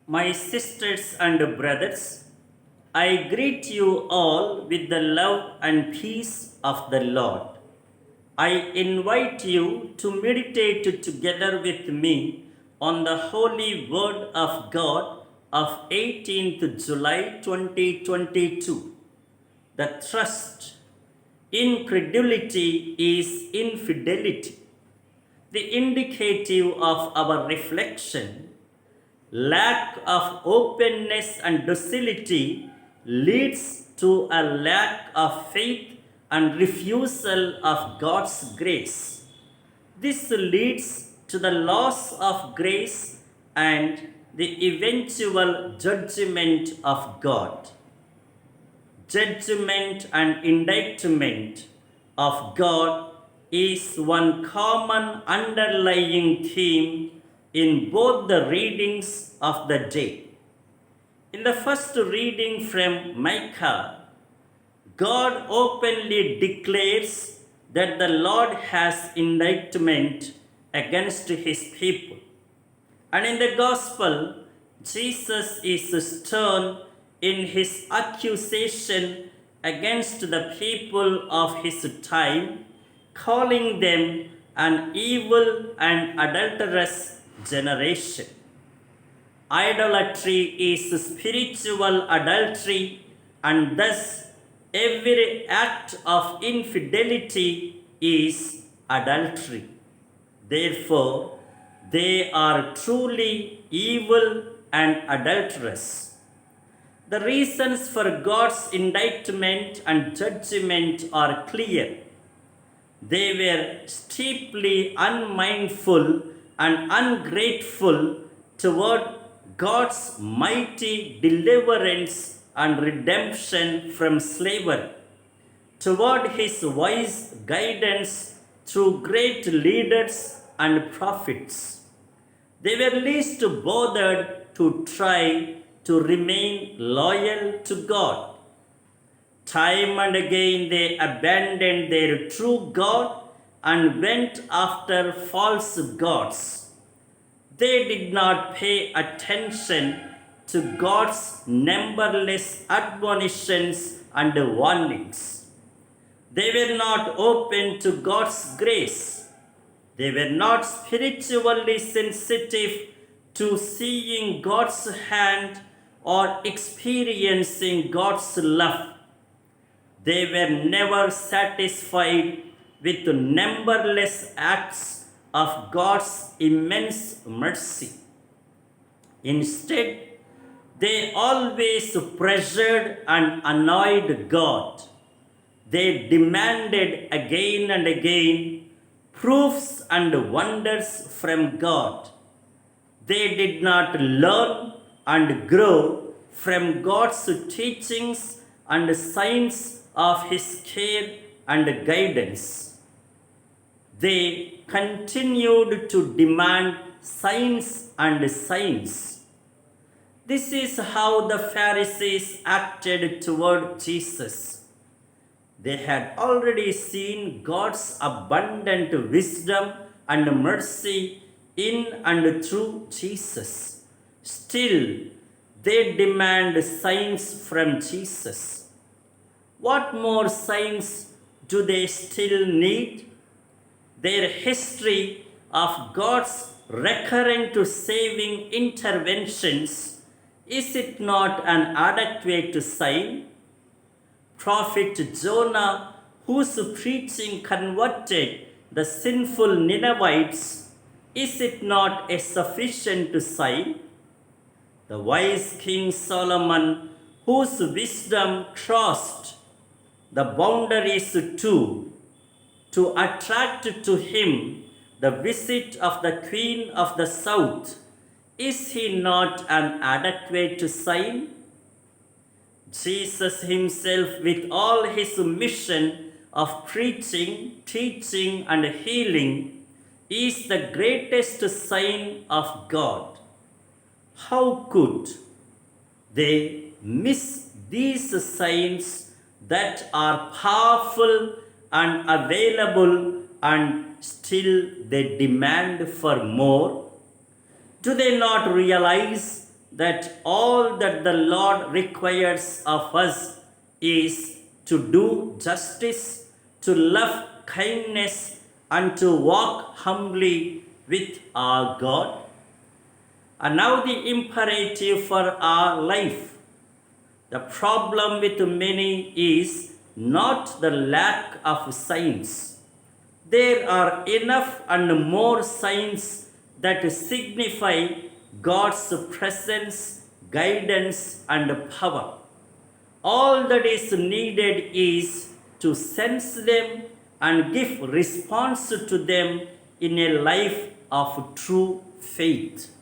My sisters and brothers, I greet you all with the love and peace of the Lord. I invite you to meditate together with me on the Holy Word of God of 18th July 2022. The trust, incredulity is infidelity. The indicative of our reflection, lack of openness and docility leads to a lack of faith and refusal of God's grace. This leads to the loss of grace and the eventual judgment of God. Judgment and indictment of God is one common underlying theme in both the readings of the day. In the first reading from Micah, God openly declares that the Lord has indictment against his people. And in the Gospel, Jesus is stern in his accusation against the people of his time, calling them an evil and adulterous generation. Idolatry is spiritual adultery, and thus every act of infidelity is adultery. Therefore, they are truly evil and adulterous. The reasons for God's indictment and judgment are clear. They were steeply unmindful and ungrateful toward God's mighty deliverance and redemption from slavery, toward his wise guidance through great leaders and prophets. They were least bothered to try to remain loyal to God. Time and again they abandoned their true God and went after false gods. They did not pay attention to God's numberless admonitions and warnings. They were not open to God's grace. They were not spiritually sensitive to seeing God's hand or experiencing God's love. They were never satisfied with numberless acts of God's immense mercy. Instead, they always pressured and annoyed God. They demanded again and again proofs and wonders from God. They did not learn and grow from God's teachings and signs of his care and guidance. They continued to demand signs and signs. This is how the Pharisees acted toward Jesus. They had already seen God's abundant wisdom and mercy in and through Jesus. Still, they demand signs from Jesus. What more signs do they still need? Their history of God's recurrent saving interventions, is it not an adequate sign? Prophet Jonah, whose preaching converted the sinful Ninevites, is it not a sufficient sign? The wise King Solomon, whose wisdom crossed the boundaries to attract to him the visit of the Queen of the South, is he not an adequate sign? Jesus himself, with all his mission of preaching, teaching, and healing, is the greatest sign of God. How could they miss these signs that are powerful and available, and still they demand for more? Do they not realize that all that the Lord requires of us is to do justice, to love kindness, and to walk humbly with our God. And now the imperative for our life. The problem with many is not the lack of signs. There are enough and more signs that signify God's presence, guidance, and power. All that is needed is to sense them and give response to them in a life of true faith.